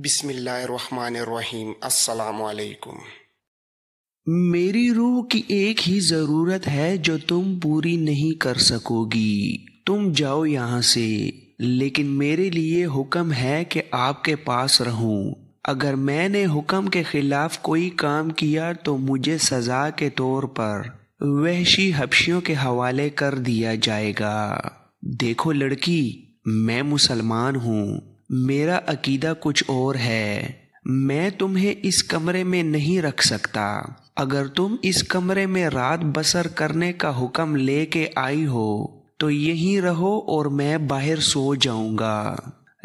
بسم اللہ الرحمن الرحیم۔ السلام علیکم۔ میری روح کی ایک ہی ضرورت ہے جو تم پوری نہیں کر سکو گی۔ تم جاؤ یہاں سے، لیکن میرے لیے حکم ہے کہ آپ کے پاس رہوں۔ اگر میں نے حکم کے خلاف کوئی کام کیا تو مجھے سزا کے طور پر وحشی حبشیوں کے حوالے کر دیا جائے گا۔ دیکھو لڑکی، میں مسلمان ہوں، میرا عقیدہ کچھ اور ہے۔ میں تمہیں اس کمرے میں نہیں رکھ سکتا۔ اگر تم اس کمرے میں رات بسر کرنے کا حکم لے کے آئی ہو تو یہیں رہو اور میں باہر سو جاؤں گا۔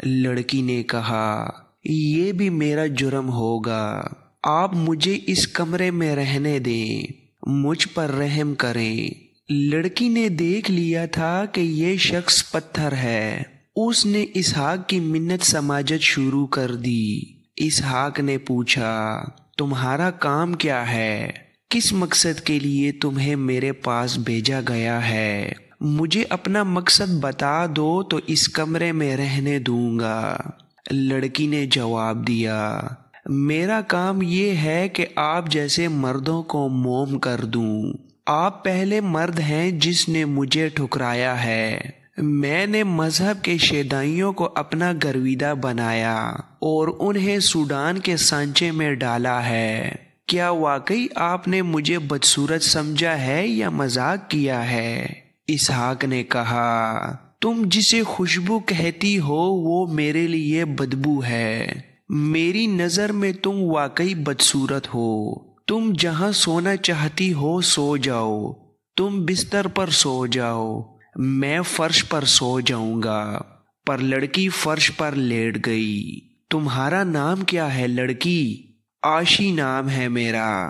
لڑکی نے کہا، یہ بھی میرا جرم ہوگا، آپ مجھے اس کمرے میں رہنے دیں، مجھ پر رحم کریں۔ لڑکی نے دیکھ لیا تھا کہ یہ شخص پتھر ہے۔ اس نے اسحاق کی منت سماجت شروع کر دی۔ اسحاق نے پوچھا، تمہارا کام کیا ہے؟ کس مقصد کے لیے تمہیں میرے پاس بھیجا گیا ہے؟ مجھے اپنا مقصد بتا دو تو اس کمرے میں رہنے دوں گا۔ لڑکی نے جواب دیا، میرا کام یہ ہے کہ آپ جیسے مردوں کو موم کر دوں۔ آپ پہلے مرد ہیں جس نے مجھے ٹھکرایا ہے۔ میں نے مذہب کے شیدائیوں کو اپنا گرویدہ بنایا اور انہیں سوڈان کے سانچے میں ڈالا ہے۔ کیا واقعی آپ نے مجھے بدصورت سمجھا ہے یا مذاق کیا ہے؟ اسحاق نے کہا، تم جسے خوشبو کہتی ہو وہ میرے لیے بدبو ہے۔ میری نظر میں تم واقعی بدصورت ہو۔ تم جہاں سونا چاہتی ہو سو جاؤ، تم بستر پر سو جاؤ، میں فرش پر سو جاؤں گا۔ پر لڑکی فرش پر لیٹ گئی۔ تمہارا نام کیا ہے لڑکی؟ عاشی نام ہے میرا۔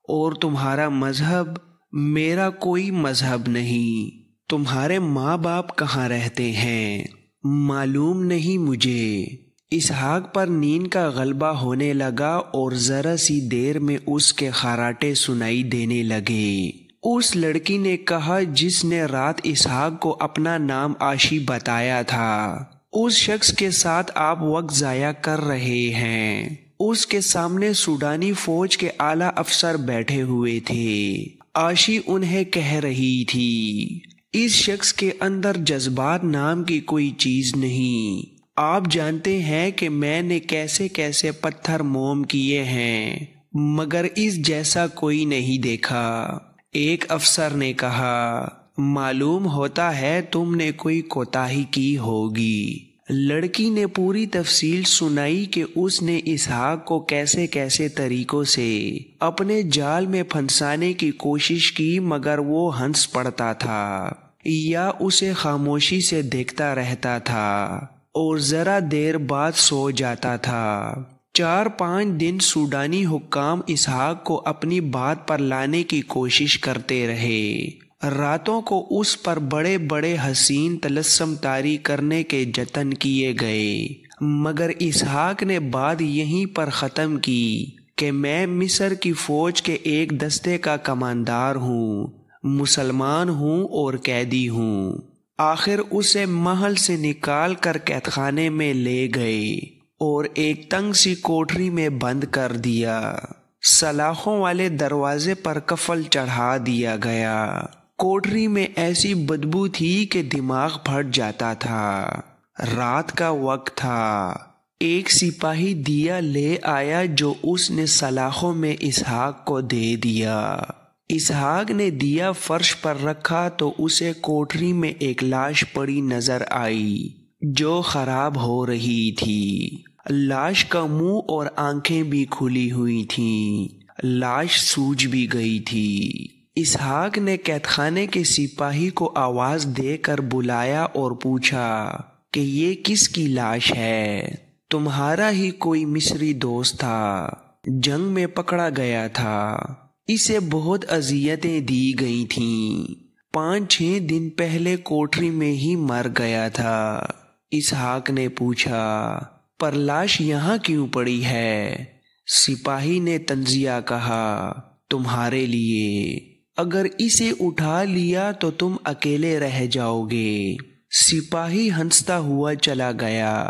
اور تمہارا مذہب؟ میرا کوئی مذہب نہیں۔ تمہارے ماں باپ کہاں رہتے ہیں؟ معلوم نہیں مجھے۔ اسحاق پر نیند کا غلبہ ہونے لگا اور ذرا سی دیر میں اس کے خراٹے سنائی دینے لگے۔ اس لڑکی نے کہا جس نے رات اسحاق کو اپنا نام عاشی بتایا تھا، اس شخص کے ساتھ آپ وقت ضائع کر رہے ہیں۔ اس کے سامنے سوڈانی فوج کے اعلیٰ افسر بیٹھے ہوئے تھے۔ عاشی انہیں کہہ رہی تھی، اس شخص کے اندر جذبات نام کی کوئی چیز نہیں۔ آپ جانتے ہیں کہ میں نے کیسے کیسے پتھر موم کیے ہیں، مگر اس جیسا کوئی نہیں دیکھا۔ ایک افسر نے کہا، معلوم ہوتا ہے تم نے کوئی کوتاہی کی ہوگی۔ لڑکی نے پوری تفصیل سنائی کہ اس نے اسحاق کو کیسے کیسے طریقوں سے اپنے جال میں پھنسانے کی کوشش کی، مگر وہ ہنس پڑتا تھا یا اسے خاموشی سے دیکھتا رہتا تھا اور ذرا دیر بعد سو جاتا تھا۔ 4-5 دن سوڈانی حکام اسحاق کو اپنی بات پر لانے کی کوشش کرتے رہے۔ راتوں کو اس پر بڑے بڑے حسین طلسم طاری کرنے کے جتن کیے گئے، مگر اسحاق نے بات یہیں پر ختم کی کہ میں مصر کی فوج کے ایک دستے کا کماندار ہوں، مسلمان ہوں اور قیدی ہوں۔ آخر اسے محل سے نکال کر قید خانے میں لے گئے اور ایک تنگ سی کوٹری میں بند کر دیا۔ سلاخوں والے دروازے پر قفل چڑھا دیا گیا۔ کوٹری میں ایسی بدبو تھی کہ دماغ پھٹ جاتا تھا۔ رات کا وقت تھا۔ ایک سپاہی دیا لے آیا جو اس نے سلاخوں میں اسحاق کو دے دیا۔ اسحاق نے دیا فرش پر رکھا تو اسے کوٹری میں ایک لاش پڑی نظر آئی جو خراب ہو رہی تھی۔ لاش کا منہ اور آنکھیں بھی کھلی ہوئی تھیں۔ لاش سوج بھی گئی تھی۔ اسحاق نے قید خانے کے سپاہی کو آواز دے کر بلایا اور پوچھا کہ یہ کس کی لاش ہے؟ تمہارا ہی کوئی مصری دوست تھا، جنگ میں پکڑا گیا تھا، اسے بہت اذیتیں دی گئی تھیں، 5-6 دن پہلے کوٹری میں ہی مر گیا تھا۔ اسحاق نے پوچھا، پر لاش یہاں کیوں پڑی ہے؟ سپاہی نے طنزیہ کہا، تمہارے لیے، اگر اسے اٹھا لیا تو تم اکیلے رہ جاؤ گے۔ سپاہی ہنستا ہوا چلا گیا۔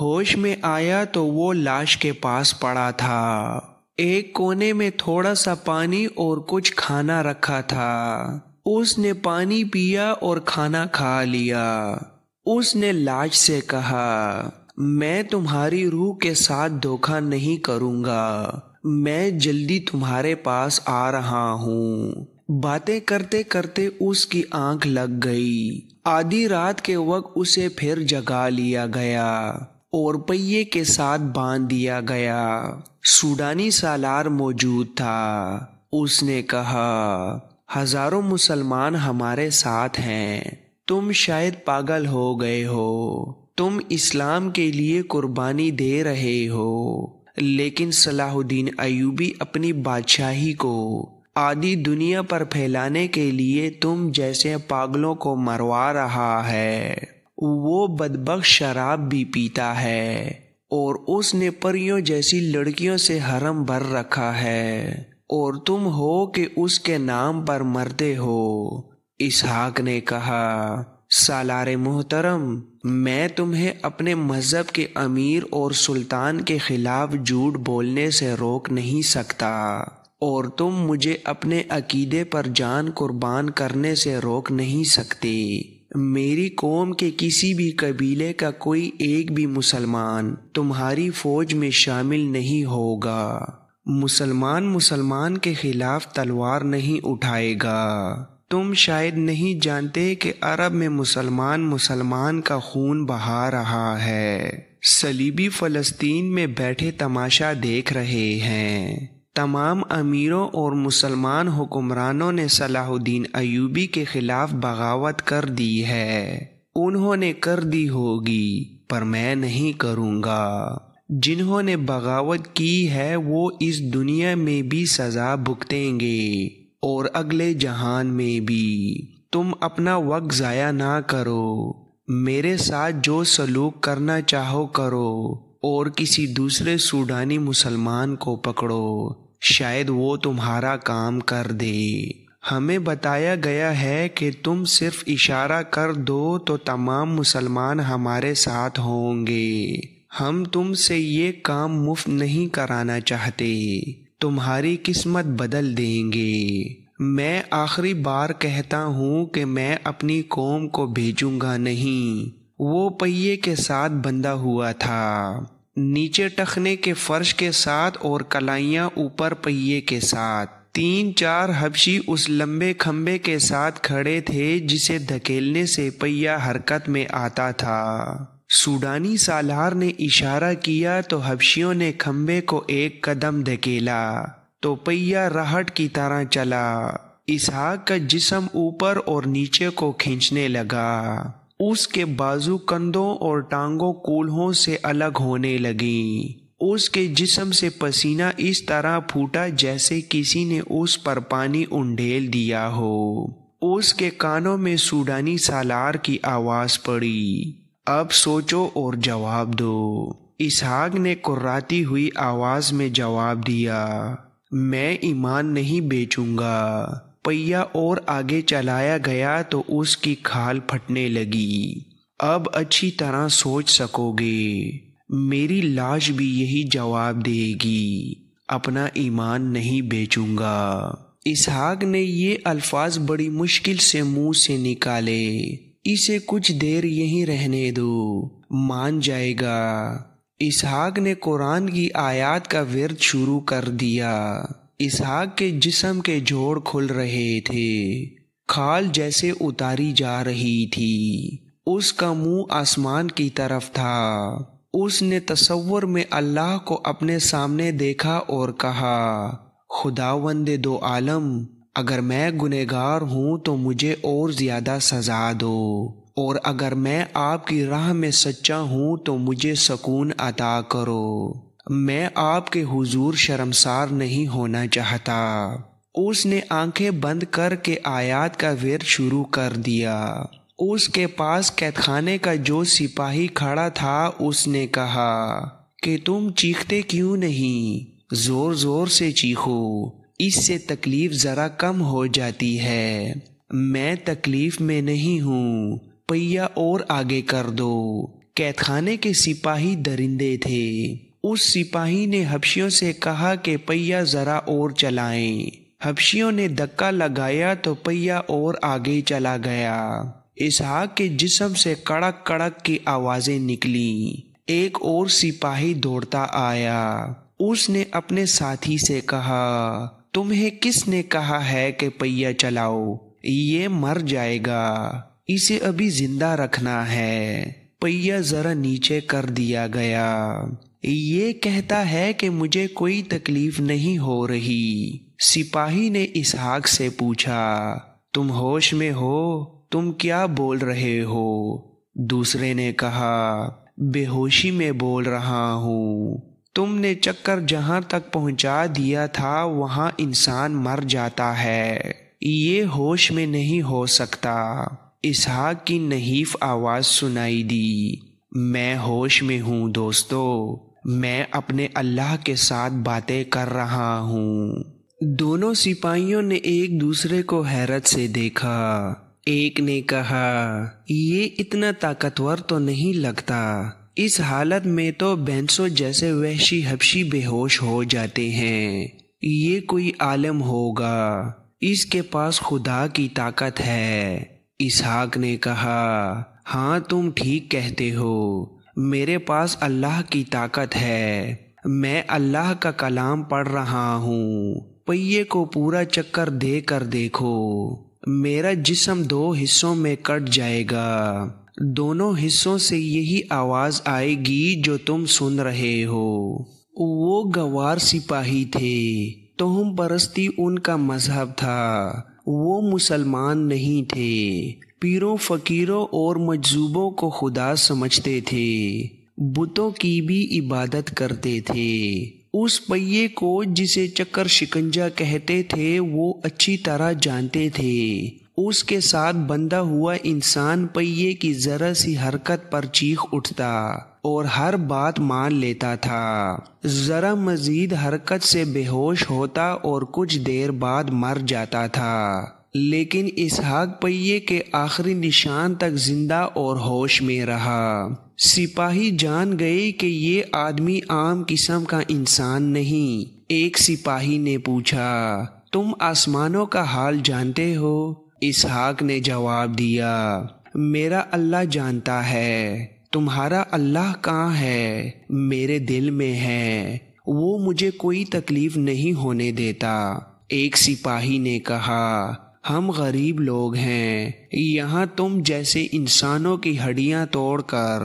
ہوش میں آیا تو وہ لاش کے پاس پڑا تھا۔ ایک کونے میں تھوڑا سا پانی اور کچھ کھانا رکھا تھا۔ اس نے پانی پیا اور کھانا کھا لیا۔ اس نے لاش سے کہا، میں تمہاری روح کے ساتھ دھوکہ نہیں کروں گا، میں جلدی تمہارے پاس آ رہا ہوں۔ باتیں کرتے کرتے اس کی آنکھ لگ گئی۔ آدھی رات کے وقت اسے پھر جگا لیا گیا اور پہیے کے ساتھ باندھ دیا گیا۔ سوڈانی سالار موجود تھا۔ اس نے کہا، ہزاروں مسلمان ہمارے ساتھ ہیں، تم شاید پاگل ہو گئے ہو، تم اسلام کے لیے قربانی دے رہے ہو، لیکن صلاح الدین ایوبی اپنی بادشاہی کو آدھی دنیا پر پھیلانے کے لیے تم جیسے پاگلوں کو مروا رہا ہے۔ وہ بدبخت شراب بھی پیتا ہے اور اس نے پریوں جیسی لڑکیوں سے حرم بھر رکھا ہے، اور تم ہو کہ اس کے نام پر مرتے ہو۔ اسحاق نے کہا، سالار محترم، میں تمہیں اپنے مذہب کے امیر اور سلطان کے خلاف جھوٹ بولنے سے روک نہیں سکتا، اور تم مجھے اپنے عقیدے پر جان قربان کرنے سے روک نہیں سکتے۔ میری قوم کے کسی بھی قبیلے کا کوئی ایک بھی مسلمان تمہاری فوج میں شامل نہیں ہوگا۔ مسلمان کے خلاف تلوار نہیں اٹھائے گا۔ تم شاید نہیں جانتے کہ عرب میں مسلمان کا خون بہا رہا ہے۔ صلیبی فلسطین میں بیٹھے تماشا دیکھ رہے ہیں۔ تمام امیروں اور مسلمان حکمرانوں نے صلاح الدین ایوبی کے خلاف بغاوت کر دی ہے۔ انہوں نے کر دی ہوگی، پر میں نہیں کروں گا۔ جنہوں نے بغاوت کی ہے وہ اس دنیا میں بھی سزا بھگتیں گے اور اگلے جہان میں بھی۔ تم اپنا وقت ضائع نہ کرو، میرے ساتھ جو سلوک کرنا چاہو کرو، اور کسی دوسرے سوڈانی مسلمان کو پکڑو، شاید وہ تمہارا کام کر دے۔ ہمیں بتایا گیا ہے کہ تم صرف اشارہ کر دو تو تمام مسلمان ہمارے ساتھ ہوں گے۔ ہم تم سے یہ کام مفت نہیں کرانا چاہتے، تمہاری قسمت بدل دیں گے۔ میں آخری بار کہتا ہوں کہ میں اپنی قوم کو بھیجوں گا نہیں۔ وہ پہیے کے ساتھ بندھا ہوا تھا، نیچے ٹخنے کے فرش کے ساتھ اور کلائیاں اوپر پہیے کے ساتھ۔ 3-4 حبشی اس لمبے کھمبے کے ساتھ کھڑے تھے جسے دھکیلنے سے پہیہ حرکت میں آتا تھا۔ سوڈانی سالار نے اشارہ کیا تو حبشیوں نے کھمبے کو ایک قدم دھکیلا تو پہیہ رہٹ کی طرح چلا۔ اسحاق کا جسم اوپر اور نیچے کو کھینچنے لگا۔ اس کے بازو کندھوں اور ٹانگوں کولہوں سے الگ ہونے لگیں۔ اس کے جسم سے پسینہ اس طرح پھوٹا جیسے کسی نے اس پر پانی انڈیل دیا ہو۔ اس کے کانوں میں سوڈانی سالار کی آواز پڑی، اب سوچو اور جواب دو۔ اسحاق نے کراتی ہوئی آواز میں جواب دیا، میں ایمان نہیں بیچوں گا۔ پہیہ اور آگے چلایا گیا تو اس کی کھال پھٹنے لگی۔ اب اچھی طرح سوچ سکو گے، میری لاش بھی یہی جواب دے گی، اپنا ایمان نہیں بیچوں گا۔ اسحاق نے یہ الفاظ بڑی مشکل سے منہ سے نکالے، اسے کچھ دیر یہیں رہنے دو، مان جائے گا۔ اسحاق نے قرآن کی آیات کا ورد شروع کر دیا۔ اسحاق کے جسم کے جوڑ کھل رہے تھے، کھال جیسے اتاری جا رہی تھی۔ اس کا منہ آسمان کی طرف تھا۔ اس نے تصور میں اللہ کو اپنے سامنے دیکھا اور کہا، خداوند دو عالم، اگر میں گنہگار ہوں تو مجھے اور زیادہ سزا دو، اور اگر میں آپ کی راہ میں سچا ہوں تو مجھے سکون عطا کرو۔ میں آپ کے حضور شرمسار نہیں ہونا چاہتا۔ اس نے آنکھیں بند کر کے آیات کا ورد شروع کر دیا۔ اس کے پاس قید خانے کا جو سپاہی کھڑا تھا اس نے کہا کہ تم چیختے کیوں نہیں؟ زور زور سے چیخو، اس سے تکلیف ذرا کم ہو جاتی ہے۔ میں تکلیف میں نہیں ہوں، پہیہ اور آگے کر دو۔ قید خانے کے سپاہی درندے تھے۔ اس سپاہی نے حبشیوں سے کہا کہ پہیہ ذرا اور چلائیں۔ حبشیوں نے دھکا لگایا تو پہیہ اور آگے چلا گیا۔ اسحاق کے جسم سے کڑک کڑک کی آوازیں نکلیں۔ ایک اور سپاہی دوڑتا آیا۔ اس نے اپنے ساتھی سے کہا، تمہیں کس نے کہا ہے کہ پہیہ چلاؤ؟ یہ مر جائے گا، اسے ابھی زندہ رکھنا ہے۔ پہیہ ذرا نیچے کر دیا گیا۔ یہ کہتا ہے کہ مجھے کوئی تکلیف نہیں ہو رہی۔ سپاہی نے اسحاق سے پوچھا، تم ہوش میں ہو؟ تم کیا بول رہے ہو؟ دوسرے نے کہا، بے ہوشی میں بول رہا ہوں۔ تم نے چکر جہاں تک پہنچا دیا تھا وہاں انسان مر جاتا ہے، یہ ہوش میں نہیں ہو سکتا۔ اسحاق کی نحیف آواز سنائی دی، میں ہوش میں ہوں دوستو، میں اپنے اللہ کے ساتھ باتیں کر رہا ہوں۔ دونوں سپاہیوں نے ایک دوسرے کو حیرت سے دیکھا۔ ایک نے کہا، یہ اتنا طاقتور تو نہیں لگتا، اس حالت میں تو بینسوں جیسے وحشی حبشی بے ہوش ہو جاتے ہیں۔ یہ کوئی عالم ہوگا، اس کے پاس خدا کی طاقت ہے۔ اسحاق نے کہا، ہاں تم ٹھیک کہتے ہو، میرے پاس اللہ کی طاقت ہے، میں اللہ کا کلام پڑھ رہا ہوں۔ پہیے کو پورا چکر دے کر دیکھو، میرا جسم 2 حصوں میں کٹ جائے گا، دونوں حصوں سے یہی آواز آئے گی جو تم سن رہے ہو۔ وہ گوار سپاہی تھے، توہم پرستی ان کا مذہب تھا، وہ مسلمان نہیں تھے، پیروں فقیروں اور مجذوبوں کو خدا سمجھتے تھے، بتوں کی بھی عبادت کرتے تھے۔ اس پہیے کو جسے چکر شکنجہ کہتے تھے وہ اچھی طرح جانتے تھے۔ اس کے ساتھ بندھا ہوا انسان پہیے کی ذرا سی حرکت پر چیخ اٹھتا اور ہر بات مان لیتا تھا، ذرا مزید حرکت سے بے ہوش ہوتا اور کچھ دیر بعد مر جاتا تھا۔ لیکن اسحاق پہیے کے آخری نشان تک زندہ اور ہوش میں رہا۔ سپاہی جان گئے کہ یہ آدمی عام قسم کا انسان نہیں۔ ایک سپاہی نے پوچھا، تم آسمانوں کا حال جانتے ہو؟ اسحاق نے جواب دیا، میرا اللہ جانتا ہے۔ تمہارا اللہ کہاں ہے؟ میرے دل میں ہے، وہ مجھے کوئی تکلیف نہیں ہونے دیتا۔ ایک سپاہی نے کہا، ہم غریب لوگ ہیں، یہاں تم جیسے انسانوں کی ہڈیاں توڑ کر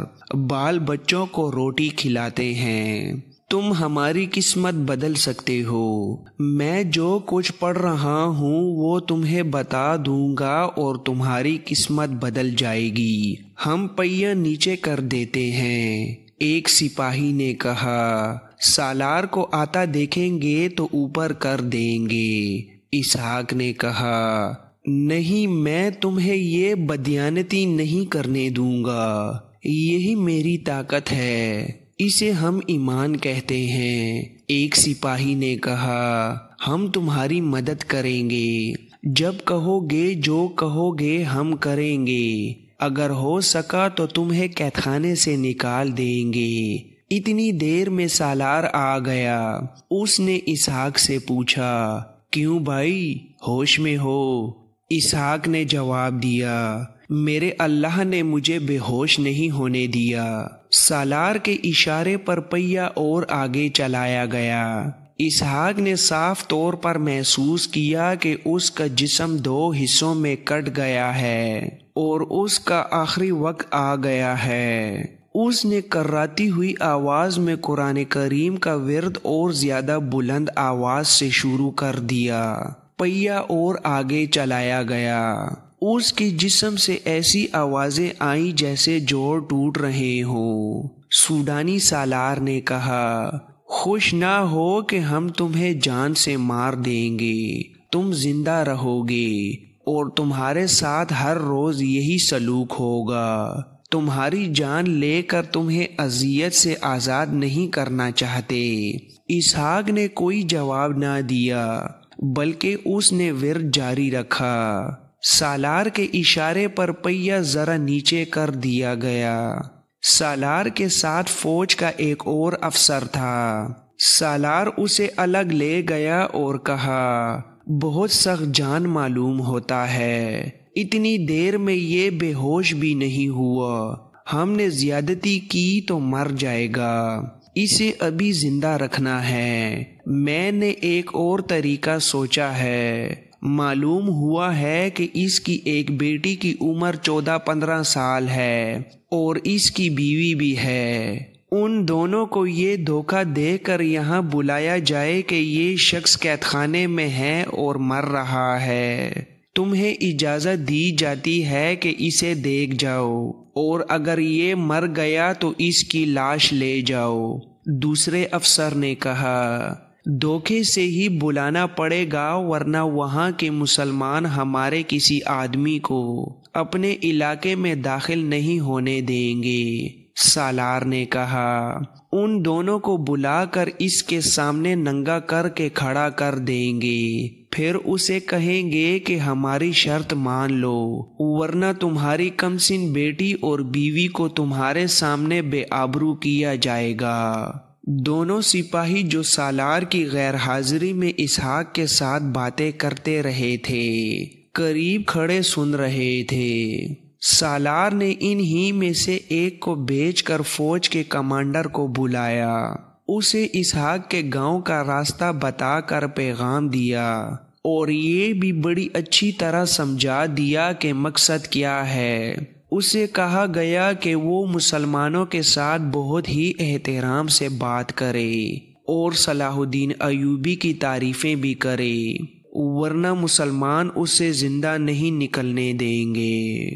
بال بچوں کو روٹی کھلاتے ہیں، تم ہماری قسمت بدل سکتے ہو۔ میں جو کچھ پڑھ رہا ہوں وہ تمہیں بتا دوں گا اور تمہاری قسمت بدل جائے گی۔ ہم پہیہ نیچے کر دیتے ہیں۔ ایک سپاہی نے کہا، سالار کو آتا دیکھیں گے تو اوپر کر دیں گے۔ اسحاق نے کہا، نہیں، میں تمہیں یہ بدیانتی نہیں کرنے دوں گا، یہی میری طاقت ہے، اسے ہم ایمان کہتے ہیں۔ ایک سپاہی نے کہا، ہم تمہاری مدد کریں گے، جب کہو گے جو کہو گے ہم کریں گے، اگر ہو سکا تو تمہیں قید خانے سے نکال دیں گے۔ اتنی دیر میں سالار آ گیا۔ اس نے اسحاق سے پوچھا، کیوں بھائی، ہوش میں ہو؟ اسحاق نے جواب دیا، میرے اللہ نے مجھے بے ہوش نہیں ہونے دیا۔ سالار کے اشارے پر پہیہ اور آگے چلایا گیا۔ اسحاق نے صاف طور پر محسوس کیا کہ اس کا جسم 2 حصوں میں کٹ گیا ہے اور اس کا آخری وقت آ گیا ہے۔ اس نے کرراتی ہوئی آواز میں قرآن کریم کا ورد اور زیادہ بلند آواز سے شروع کر دیا۔ پہیہ اور آگے چلایا گیا۔ اس کی جسم سے ایسی آوازیں آئیں جیسے جوڑ ٹوٹ رہے ہوں۔ سوڈانی سالار نے کہا، خوش نہ ہو کہ ہم تمہیں جان سے مار دیں گے، تم زندہ رہو گے اور تمہارے ساتھ ہر روز یہی سلوک ہوگا۔ تمہاری جان لے کر تمہیں اذیت سے آزاد نہیں کرنا چاہتے۔ اسحاق نے کوئی جواب نہ دیا بلکہ اس نے ورد جاری رکھا۔ سالار کے اشارے پر پہیہ ذرا نیچے کر دیا گیا۔ سالار کے ساتھ فوج کا ایک اور افسر تھا۔ سالار اسے الگ لے گیا اور کہا، بہت سخت جان معلوم ہوتا ہے، اتنی دیر میں یہ بے ہوش بھی نہیں ہوا، ہم نے زیادتی کی تو مر جائے گا، اسے ابھی زندہ رکھنا ہے۔ میں نے ایک اور طریقہ سوچا ہے، معلوم ہوا ہے کہ اس کی ایک بیٹی کی عمر 14-15 سال ہے اور اس کی بیوی بھی ہے، ان دونوں کو یہ دھوکہ دے کر یہاں بلایا جائے کہ یہ شخص قید خانے میں ہے اور مر رہا ہے، تمہیں اجازت دی جاتی ہے کہ اسے دیکھ جاؤ، اور اگر یہ مر گیا تو اس کی لاش لے جاؤ۔ دوسرے افسر نے کہا، دھوکے سے ہی بلانا پڑے گا، ورنہ وہاں کے مسلمان ہمارے کسی آدمی کو اپنے علاقے میں داخل نہیں ہونے دیں گے۔ سالار نے کہا، ان دونوں کو بلا کر اس کے سامنے ننگا کر کے کھڑا کر دیں گے، پھر اسے کہیں گے کہ ہماری شرط مان لو، ورنہ تمہاری کمسن بیٹی اور بیوی کو تمہارے سامنے بے آبرو کیا جائے گا۔ دونوں سپاہی جو سالار کی غیر حاضری میں اسحاق کے ساتھ باتیں کرتے رہے تھے، قریب کھڑے سن رہے تھے۔ سالار نے انہی میں سے ایک کو بھیج کر فوج کے کمانڈر کو بلایا، اسے اسحاق کے گاؤں کا راستہ بتا کر پیغام دیا اور یہ بھی بڑی اچھی طرح سمجھا دیا کہ مقصد کیا ہے۔ اسے کہا گیا کہ وہ مسلمانوں کے ساتھ بہت ہی احترام سے بات کرے اور صلاح الدین ایوبی کی تعریفیں بھی کرے، ورنہ مسلمان اسے زندہ نہیں نکلنے دیں گے۔